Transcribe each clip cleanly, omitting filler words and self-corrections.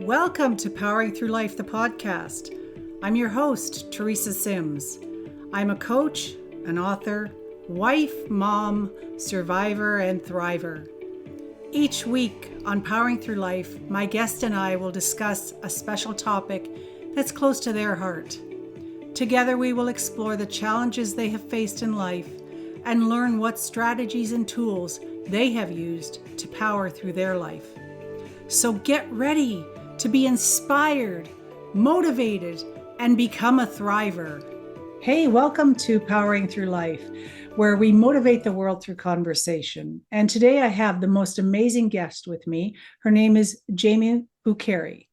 Welcome to Powering Through Life, the podcast. I'm your host, Teresa Sims. I'm a coach, an author, wife, mom, survivor, and thriver. Each week on Powering Through Life, my guest and I will discuss a special topic that's close to their heart. Together, we will explore the challenges they have faced in life and learn what strategies and tools they have used to power through their life. So get ready to be inspired, motivated, and become a thriver. Hey, welcome to Powering Through Life, where we motivate the world through conversation. And today I have the most amazing guest with me. Her name is Jamie Buccheri.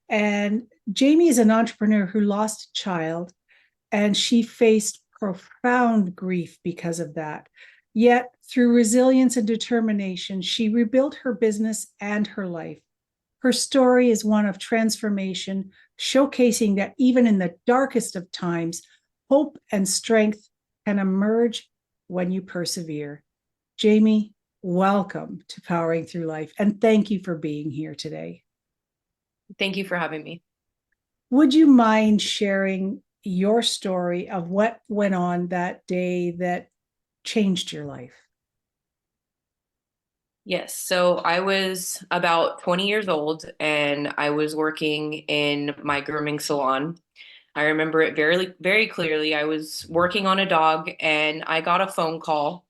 And Jamie is an entrepreneur who lost a child, and she faced profound grief because of that. Yet, through resilience and determination, she rebuilt her business and her life. Her story is one of transformation, showcasing that even in the darkest of times, hope and strength can emerge when you persevere. Jamie, welcome to Powering Through Life, and thank you for being here today. Thank you for having me. Would you mind sharing your story of what went on that day that changed your life? Yes, so I was about 20 years old and I was working in my grooming salon. I remember it very, very clearly. I was working on a dog and I got a phone call.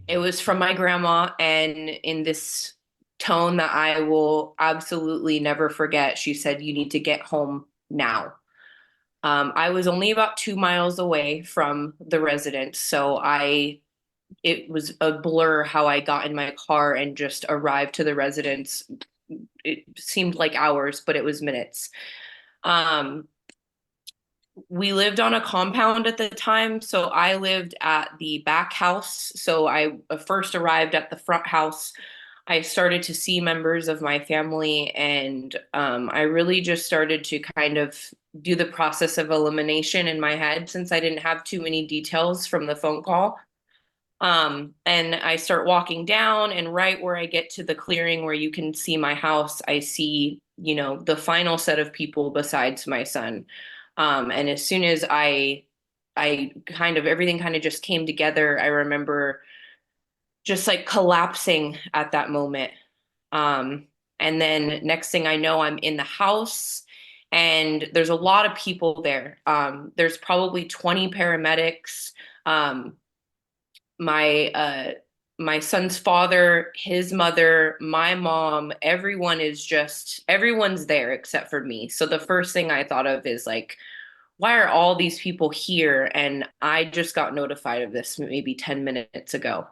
It was from my grandma, and in this tone that I will absolutely never forget, she said, "You need to get home now." I was only about 2 miles away from the residence, so it was a blur how I got in my car and just arrived to the residence. It seemed like hours, but it was minutes. Um, we lived on a compound at the time, so I lived at the back house. So I first arrived at the front house. I started to see members of my family, and I really just started to kind of do the process of elimination in my head since I didn't have too many details from the phone call. And I start walking down, and right where I get to the clearing where you can see my house, I see, the final set of people besides my son. And as soon as I kind of, everything kind of just came together, I remember just like collapsing at that moment. And then next thing I know, I'm in the house and there's a lot of people there. There's probably 20 paramedics. My son's father, his mother, my mom, everyone's there except for me. So the first thing I thought of is like, why are all these people here? And I just got notified of this maybe 10 minutes ago.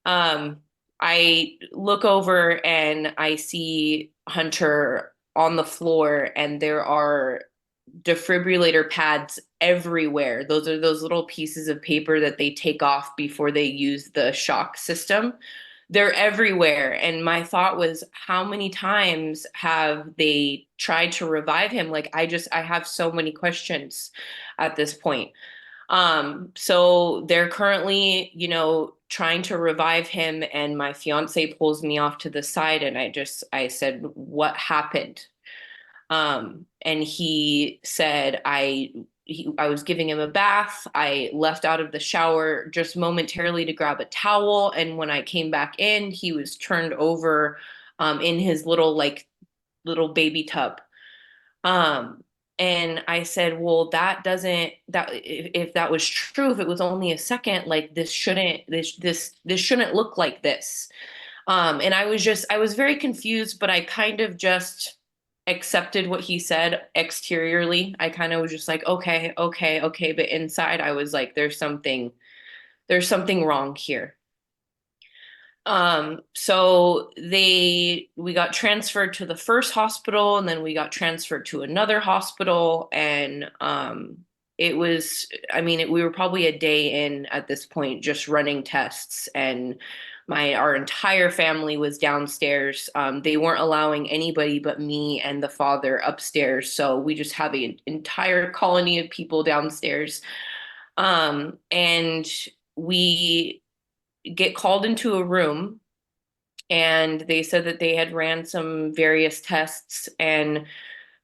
Um, I look over and I see Hunter on the floor, and there are defibrillator pads everywhere. Those are those little pieces of paper that they take off before they use the shock system. They're everywhere. And my thought was, how many times have they tried to revive him? Like, I have so many questions at this point. So they're currently, trying to revive him, and my fiance pulls me off to the side, and I said, "What happened?" And he said, I was giving him a bath. I left out of the shower just momentarily to grab a towel. And when I came back in, he was turned over in his little baby tub. Um, and I said, well, if that was true, if it was only a second, like this shouldn't look like this. And I was very confused, but I kind of just accepted what he said exteriorly. I kind of was just like, okay, okay, okay. But inside I was like, there's something wrong here. So we got transferred to the first hospital, and then we got transferred to another hospital. And, it was, I mean, we were probably a day in at this point, just running tests, and our entire family was downstairs. They weren't allowing anybody but me and the father upstairs. So we just have an entire colony of people downstairs. And we get called into a room, and they said that they had ran some various tests, and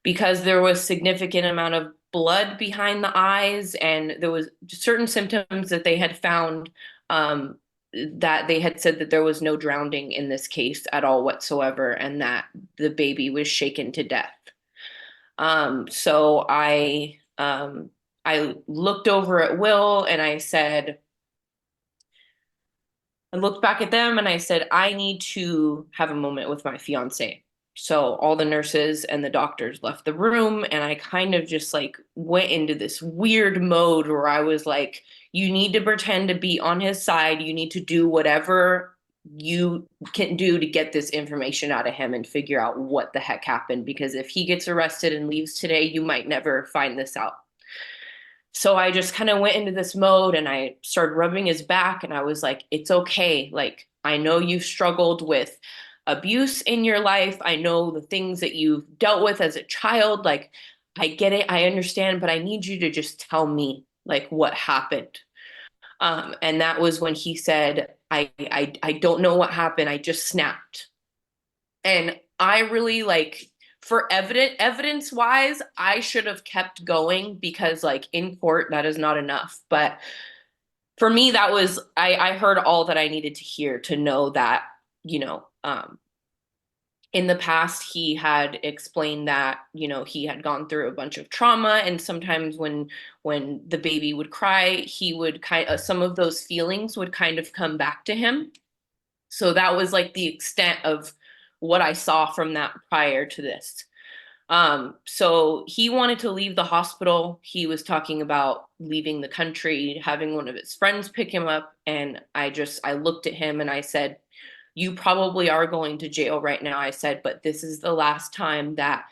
because there was significant amount of blood behind the eyes and there was certain symptoms that they had found, that they had said that there was no drowning in this case at all whatsoever, and that the baby was shaken to death. So I looked over at Will and I looked back at them and I said, I need to have a moment with my fiance. So all the nurses and the doctors left the room, and I kind of just like went into this weird mode where I was like, you need to pretend to be on his side. You need to do whatever you can do to get this information out of him and figure out what the heck happened. Because if he gets arrested and leaves today, you might never find this out. So I just kind of went into this mode and I started rubbing his back and I was like, it's okay. Like, I know you've struggled with abuse in your life. I know the things that you've dealt with as a child. Like, I get it. I understand, but I need you to just tell me like what happened. And that was when he said, I don't know what happened. I just snapped. And I really like, for evidence wise, I should have kept going because like in court that is not enough. But for me, that was I heard all that I needed to hear to know that, you know, in the past he had explained that, you know, he had gone through a bunch of trauma, and sometimes when the baby would cry, he would kind of, some of those feelings would kind of come back to him. So that was like the extent of what I saw from that prior to this. So he wanted to leave the hospital. He was talking about leaving the country, having one of his friends pick him up. And I looked at him and I said, you probably are going to jail right now. I said, but this is the last time that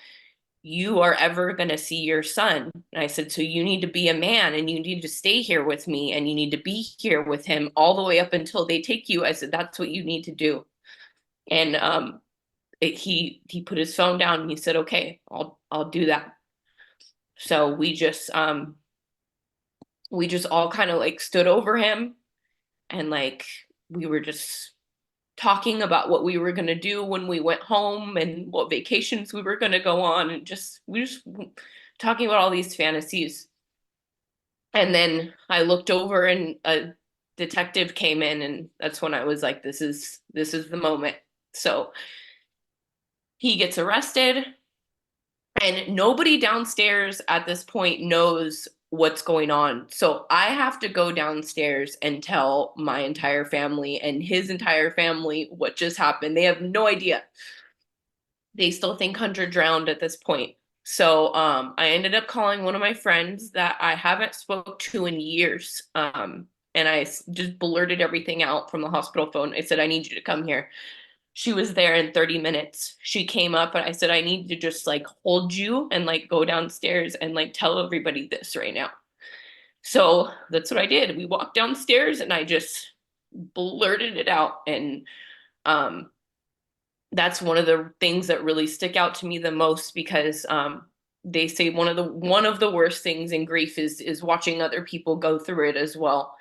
you are ever going to see your son. And I said, so you need to be a man and you need to stay here with me and you need to be here with him all the way up until they take you. I said, that's what you need to do. And he put his phone down and he said, okay, I'll do that. So we just all kind of like stood over him, and like we were just talking about what we were going to do when we went home and what vacations we were going to go on, and we just talking about all these fantasies. And then I looked over and a detective came in, and that's when I was like, this is the moment. So he gets arrested, and nobody downstairs at this point knows what's going on. So I have to go downstairs and tell my entire family and his entire family what just happened. They have no idea. They still think Hunter drowned at this point. So I ended up calling one of my friends that I haven't spoke to in years. And I just blurted everything out from the hospital phone. I said, I need you to come here. She was there in 30 minutes. She came up and I said, I need to just like hold you and like go downstairs and like tell everybody this right now. So that's what I did. We walked downstairs and I just blurted it out. And um, that's one of the things that really stick out to me the most, because they say one of the worst things in grief is watching other people go through it as well.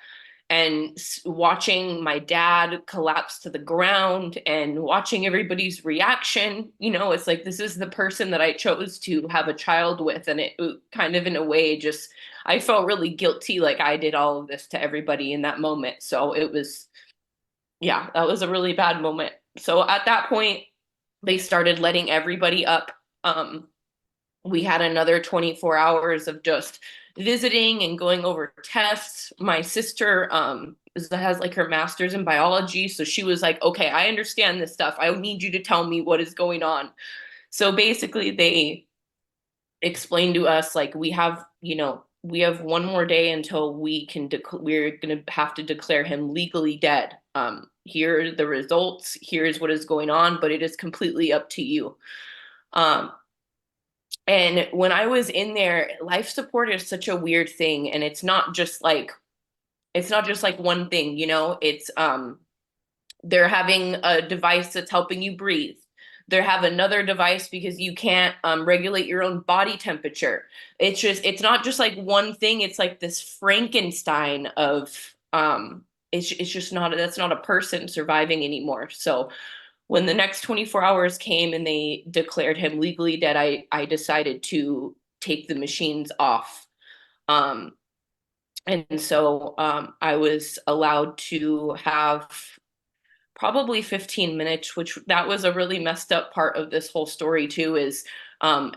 And watching my dad collapse to the ground and watching everybody's reaction, you know, it's like, this is the person that I chose to have a child with. And it kind of, in a way, just, I felt really guilty, like I did all of this to everybody in that moment. So it was, yeah, that was a really bad moment. So at that point, they started letting everybody up. We had another 24 hours of just visiting and going over tests. My sister has like her master's in biology, so she was like, okay, I understand this stuff. I need you to tell me what is going on. So basically they explained to us, like, we have one more day until we're going to have to declare him legally dead. Here are the results. Here's what is going on, but it is completely up to you. And when I was in there, life support is such a weird thing. And it's not just like one thing, you know, it's they're having a device that's helping you breathe. They have another device because you can't regulate your own body temperature. It's not just like one thing. It's like this Frankenstein of it's just not, that's not a person surviving anymore. So When the next 24 hours came and they declared him legally dead, I decided to take the machines off. Um, and so I was allowed to have probably 15 minutes, which that was a really messed up part of this whole story too, is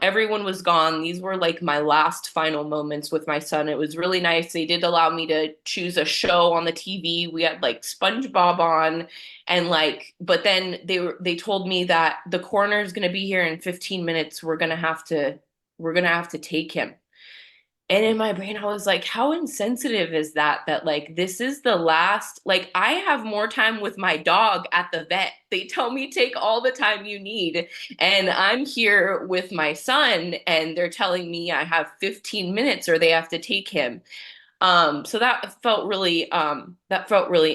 everyone was gone. These were like my last final moments with my son. It was really nice. They did allow me to choose a show on the TV. We had like SpongeBob on, and like, but then they told me that the coroner is going to be here in 15 minutes. We're going to have to take him. And in my brain, I was like, how insensitive is that? That, like, this is the last, like, I have more time with my dog at the vet. They tell me take all the time you need. And I'm here with my son, and they're telling me I have 15 minutes or they have to take him. So that felt really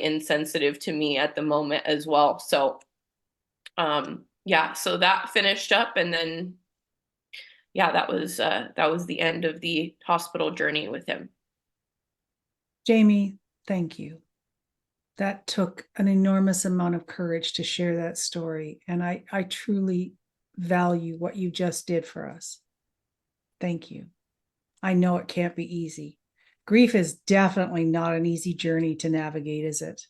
insensitive to me at the moment as well. So, yeah, so that finished up, and then yeah, that was the end of the hospital journey with him. Jamie, thank you. That took an enormous amount of courage to share that story. And I truly value what you just did for us. Thank you. I know it can't be easy. Grief is definitely not an easy journey to navigate, is it?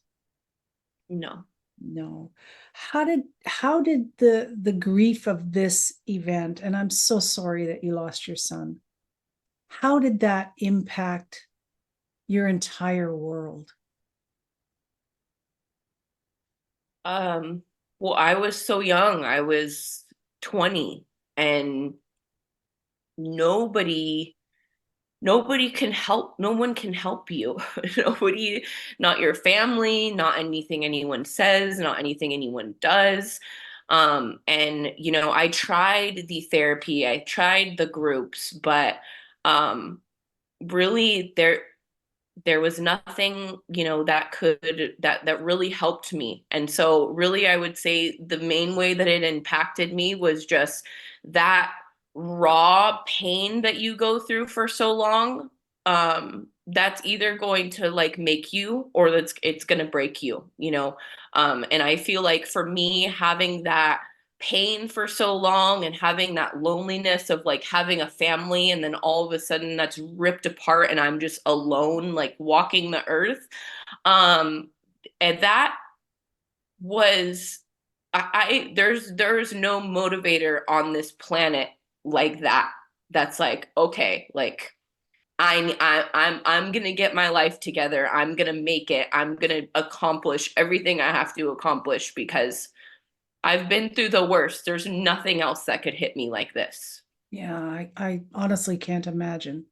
No. No. How did the grief of this event, and I'm so sorry that you lost your son, how did that impact your entire world? Um, well, I was so young. I was 20, and nobody nobody can help. No one can help you. Nobody, not your family, not anything anyone says, not anything anyone does. And I tried the therapy, I tried the groups, but um really there was nothing that really helped me. And so really I would say the main way that it impacted me was just that raw pain that you go through for so long. That's either going to like make you, or that's it's going to break you. And I feel like for me, having that pain for so long and having that loneliness of like having a family, and then all of a sudden that's ripped apart and I'm just alone, like walking the earth. um and that was there's no motivator on this planet like that, that's like, okay, like I'm gonna get my life together, I'm gonna make it, I'm gonna accomplish everything I have to accomplish, because I've been through the worst. There's nothing else that could hit me like this. Yeah, I honestly can't imagine.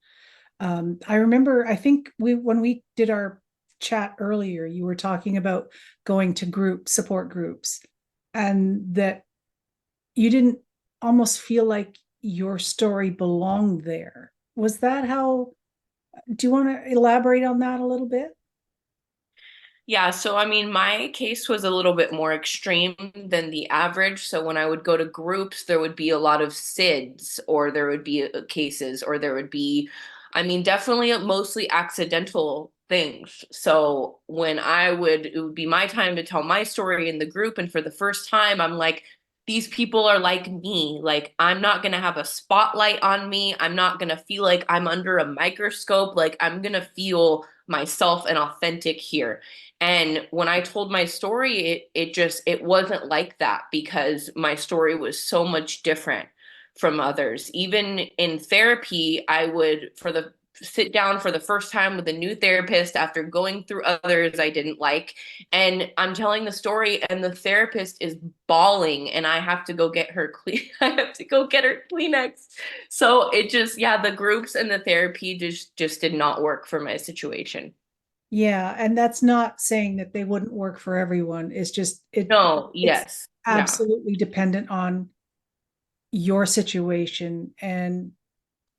I remember, I think when we did our chat earlier, you were talking about going to support groups, and that you didn't almost feel like your story belonged there. Was that how, do you want to elaborate on that a little bit? Yeah, so I mean, my case was a little bit more extreme than the average. So when I would go to groups, there would be a lot of SIDS, or there would be cases, or there would be, I mean, definitely mostly accidental things. So when it would be my time to tell my story in the group. And for the first time, I'm like, these people are like me. Like, I'm not going to have a spotlight on me. I'm not going to feel like I'm under a microscope. Like, I'm going to feel myself and authentic here. And when I told my story, it wasn't like that, because my story was so much different from others. Even in therapy, I would for the sit down for the first time with a new therapist after going through others I didn't like, and I'm telling the story and the therapist is bawling, and I have to go get her I have to go get her Kleenex. So it just, yeah, the groups and the therapy just did not work for my situation. Yeah, and that's not saying that they wouldn't work for everyone. It's just No, it's yes. Yeah. absolutely dependent on your situation. And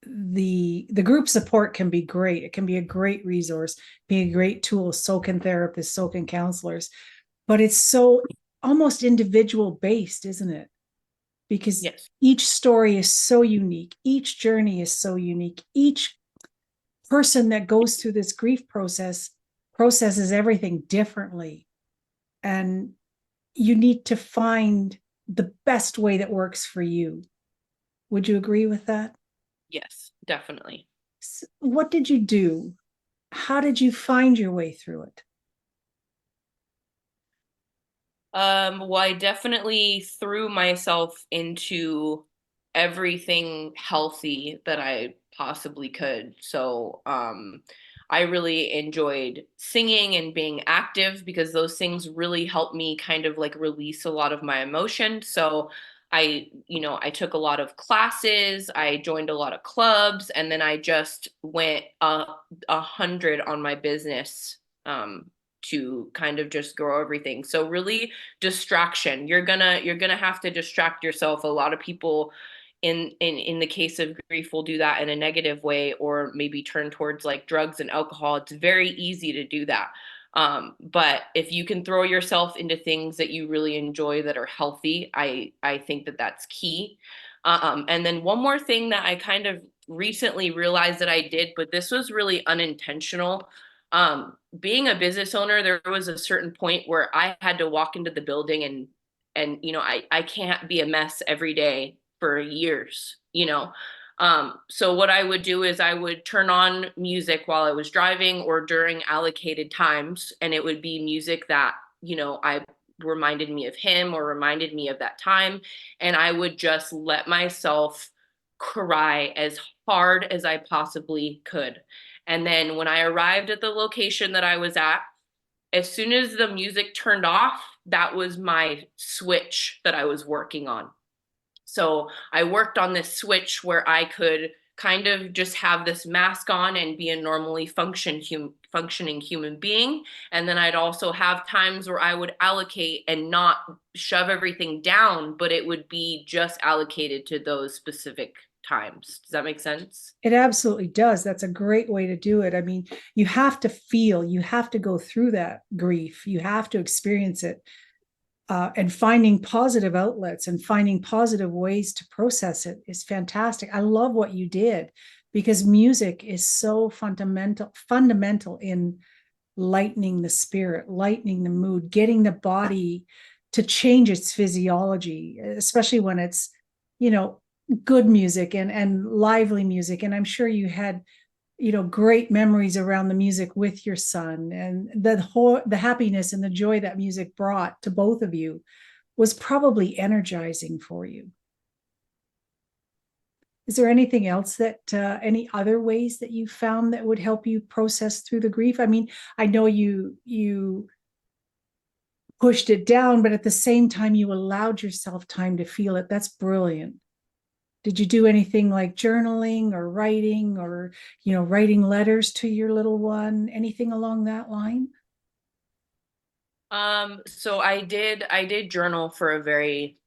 the group support can be great. It can be a great resource, be a great tool. So can therapists, so can counselors, but it's so almost individual based, isn't it? Because Yes. each story is so unique, each journey is so unique, each person that goes through this grief processes everything differently. And you need to find the best way that works for you. Would you agree with that? Yes, definitely. What did you do? How did you find your way through it? Well, I definitely threw myself into everything healthy that I possibly could. So, I really enjoyed singing and being active because those things really helped me kind of like release a lot of my emotion. So, I took a lot of classes, I joined a lot of clubs, and then I just went 100 on my business to kind of just grow everything. So really distraction. You're gonna have to distract yourself. A lot of people in the case of grief will do that in a negative way or maybe turn towards like drugs and alcohol. It's very easy to do that. But if you can throw yourself into things that you really enjoy that are healthy, I think that that's key. And then one more thing that I kind of recently realized that I did, but this was really unintentional. Being a business owner, there was a certain point where I had to walk into the building and I can't be a mess every day for years. So what I would do is I would turn on music while I was driving or during allocated times, and it would be music that, I reminded me of him or reminded me of that time. And I would just let myself cry as hard as I possibly could. And then when I arrived at the location that I was at, as soon as the music turned off, that was my switch that I was working on. So I worked on this switch where I could kind of just have this mask on and be a normally functioning human being. And then I'd also have times where I would allocate and not shove everything down, but it would be just allocated to those specific times. Does that make sense? It absolutely does. That's a great way to do it. I mean, you have to feel, you have to go through that grief, you have to experience it. And finding positive outlets and finding positive ways to process it is fantastic. I love what you did because music is so fundamental in lightening the spirit, lightening the mood, getting the body to change its physiology, especially when it's, you know, good music and lively music. And I'm sure you had, great memories around the music with your son, and the happiness and the joy that music brought to both of you was probably energizing for you. Is there anything else that any other ways that you found that would help you process through the grief? I mean, I know you pushed it down, but at the same time you allowed yourself time to feel it. That's brilliant. Did you do anything like journaling or writing or, writing letters to your little one? Anything along that line? So I did journal for a very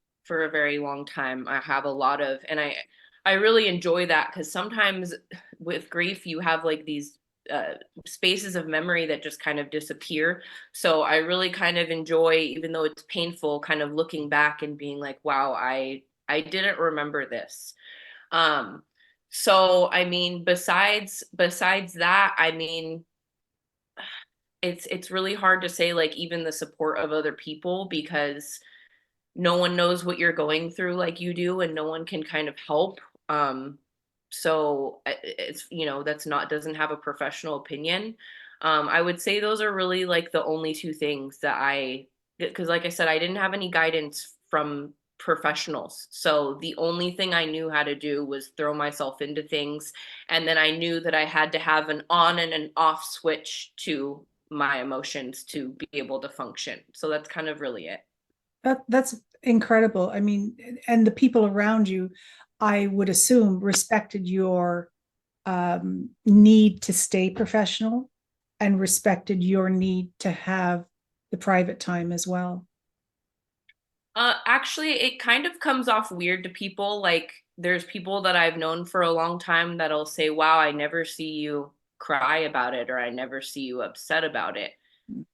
long time. I have a lot of, and I really enjoy that because sometimes with grief you have like these uh spaces of memory that just kind of disappear. So I really kind of enjoy, even though it's painful, kind of looking back and being like, wow, I didn't remember this. Um, so I mean, besides that, I mean, it's really hard to say like even the support of other people because no one knows what you're going through like you do and no one can kind of help. So it's that's not doesn't have a professional opinion. I would say those are really like the only two things that I, because like I said, I didn't have any guidance from professionals. So the only thing I knew how to do was throw myself into things, and then I knew that I had to have an on and an off switch to my emotions to be able to function. So that's kind of really it. That's incredible. I mean, and the people around you, I would assume, respected your need to stay professional and respected your need to have the private time as well. Actually, it kind of comes off weird to people. Like, there's people that I've known for a long time that'll say, "Wow, I never see you cry about it," or "I never see you upset about it."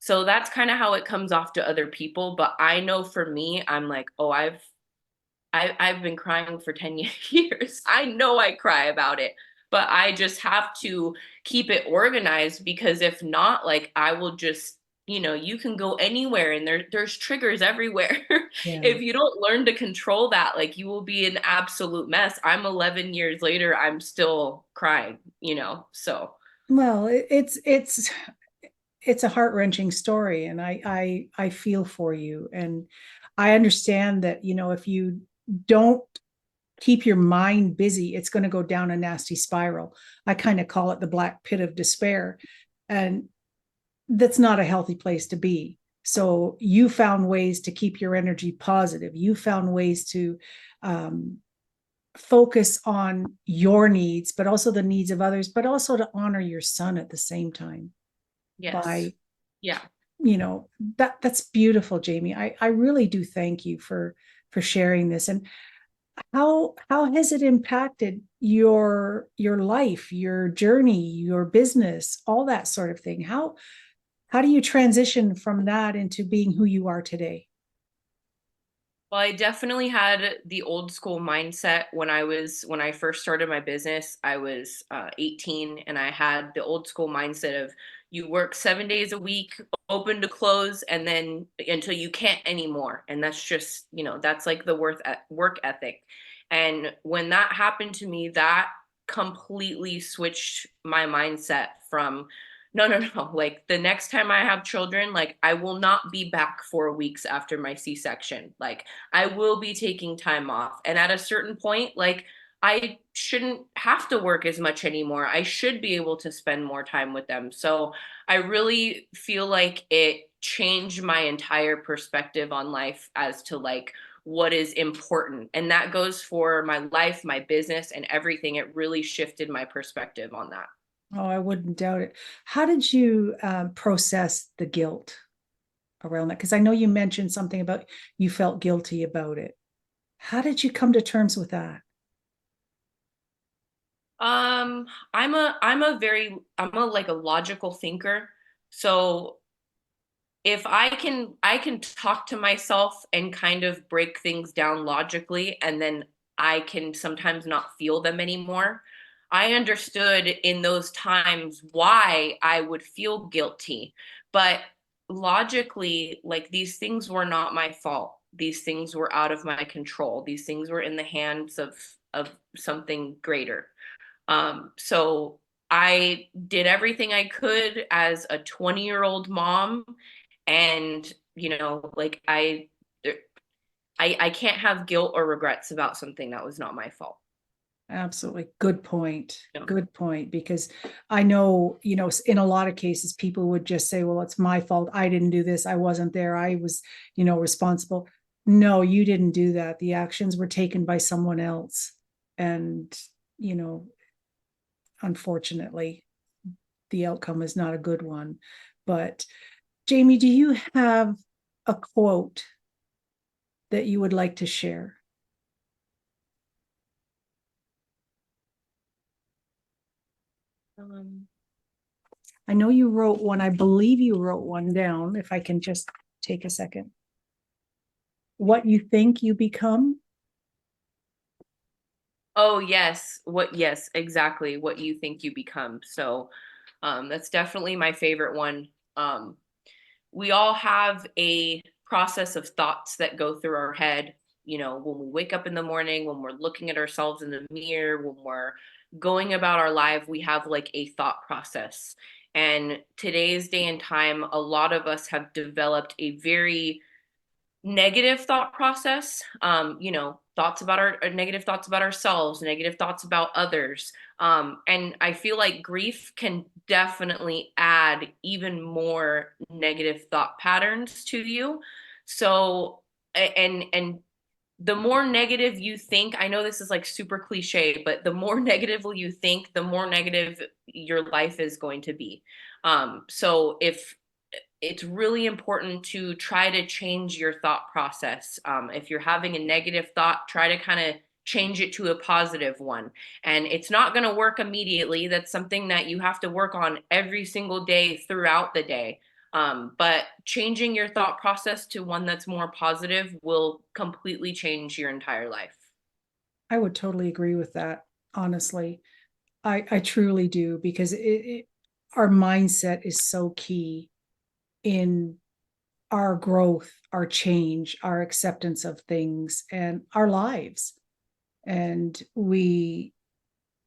So that's kind of how it comes off to other people. But I know for me, I'm like, "Oh, I've been crying for 10 years. I know I cry about it, but I just have to keep it organized because if not, like I will just you can go anywhere and there's triggers everywhere. Yeah. If you don't learn to control that, like you will be an absolute mess. I'm 11 years later, I'm still crying. So Well, it's a heart-wrenching story, and I feel for you, and I understand that, if you don't keep your mind busy, it's going to go down a nasty spiral. I kind of call it the black pit of despair, and that's not a healthy place to be. So you found ways to keep your energy positive. You found ways to um, focus on your needs, but also the needs of others, but also to honor your son at the same time yes. by, Yeah. that's beautiful, Jamie. I really do thank you for sharing this. And how has it impacted your life, your journey, your business, all that sort of thing? How do you transition from that into being who you are today? Well, I definitely had the old school mindset when I first started my business. I was 18, and I had the old school mindset of you work 7 days a week, open to close, and then until you can't anymore. And that's just, that's like the work ethic. And when that happened to me, that completely switched my mindset from no, no, no. Like the next time I have children, like I will not be back 4 weeks after my C-section. Like I will be taking time off. And at a certain point, like I shouldn't have to work as much anymore. I should be able to spend more time with them. So I really feel like it changed my entire perspective on life as to like what is important. And that goes for my life, my business, and everything. It really shifted my perspective on that. Oh, I wouldn't doubt it. How did you process the guilt around that? Because I know you mentioned something about you felt guilty about it. How did you come to terms with that? I'm a like a logical thinker. So if I can talk to myself and kind of break things down logically, and then I can sometimes not feel them anymore. I understood in those times why I would feel guilty, but logically, like these things were not my fault. These things were out of my control. These things were in the hands of something greater. So I did everything I could as a 20-year-old mom, and like I can't have guilt or regrets about something that was not my fault. Absolutely. Good point. Yeah. Good point. Because I know, in a lot of cases, people would just say, well, it's my fault. I didn't do this. I wasn't there. I was, responsible. No, you didn't do that. The actions were taken by someone else. And, you know, unfortunately, the outcome is not a good one. But Jamie, do you have a quote that you would like to share? Um, I know you wrote one. I believe you wrote one down. If I can just take a second. What you think you become. oh yes, yes, exactly what you think you become. So that's definitely my favorite one. Um, we all have a process of thoughts that go through our head, when we wake up in the morning, when we're looking at ourselves in the mirror, when we're going about our life, we have like a thought process. And today's day and time, a lot of us have developed a very negative thought process. Thoughts about our negative thoughts about ourselves, negative thoughts about others. And I feel like grief can definitely add even more negative thought patterns to you. So and the more negative you think, I know this is like super cliche, but the more negatively you think, the more negative your life is going to be. So if it's really important to try to change your thought process. If you're having a negative thought, try to kind of change it to a positive one. And it's not going to work immediately. That's something that you have to work on every single day throughout the day. But changing your thought process to one that's more positive will completely change your entire life. I would totally agree with that. Honestly, I truly do, because our mindset is so key. in our growth, our change, our acceptance of things, and our lives. And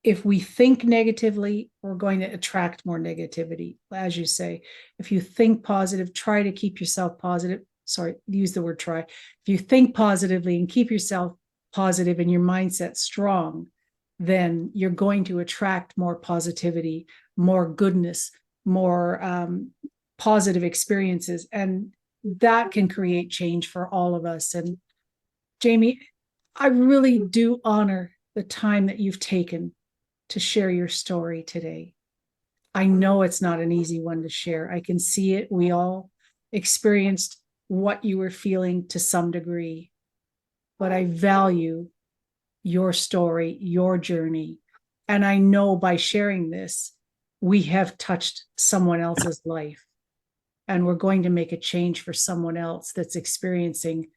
if we think negatively, we're going to attract more negativity. As you say, if you think positive, try to keep yourself positive. Sorry, use the word try. If you think positively and keep yourself positive and your mindset strong, then you're going to attract more positivity, more goodness, more positive experiences. And that can create change for all of us. And Jamie, I really do honor the time that you've taken to share your story today. I know it's not an easy one to share. I can see it. We all experienced what you were feeling to some degree, but I value your story, your journey. And I know by sharing this, we have touched someone else's life, and we're going to make a change for someone else that's experiencing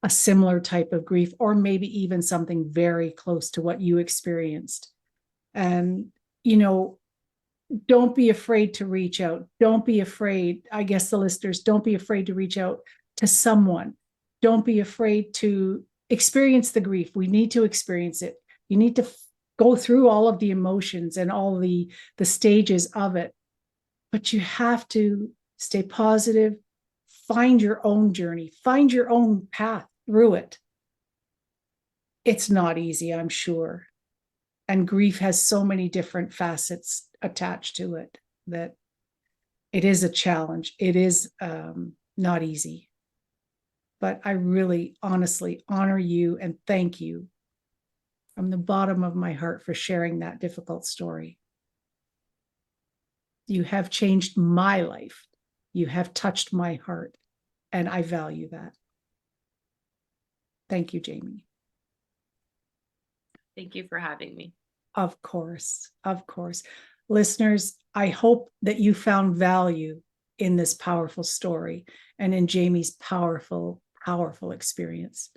a similar type of grief, or maybe even something very close to what you experienced. And, don't be afraid to reach out. Don't be afraid. I guess the listeners, don't be afraid to reach out to someone. Don't be afraid to experience the grief. We need to experience it. You need to go through all of the emotions and all the stages of it. But you have to stay positive, find your own journey, find your own path through it. It's not easy, I'm sure. And grief has so many different facets attached to it that it is a challenge. It is not easy. But I really, honestly honor you and thank you from the bottom of my heart for sharing that difficult story. You have changed my life. You have touched my heart, and I value that. Thank you, Jamie. Thank you for having me. Of course, of course. Listeners, I hope that you found value in this powerful story and in Jamie's powerful, powerful experience.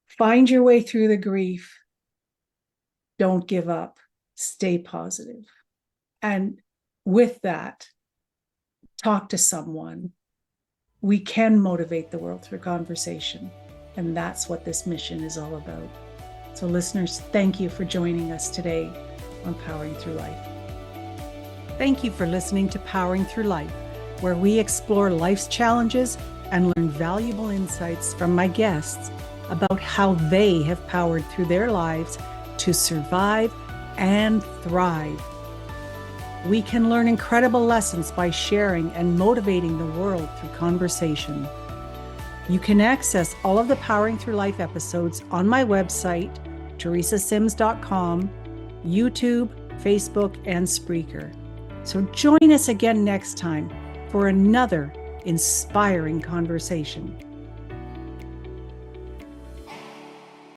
Find your way through the grief. Don't give up. Stay positive. And with that, talk to someone. We can motivate the world through conversation. And that's what this mission is all about. So listeners, thank you for joining us today on Powering Through Life. Thank you for listening to Powering Through Life, where we explore life's challenges and learn valuable insights from my guests about how they have powered through their lives to survive and thrive. We can learn incredible lessons by sharing and motivating the world through conversation. You can access all of the Powering Through Life episodes on my website, teresasims.com, YouTube, Facebook, and Spreaker. So join us again next time for another inspiring conversation.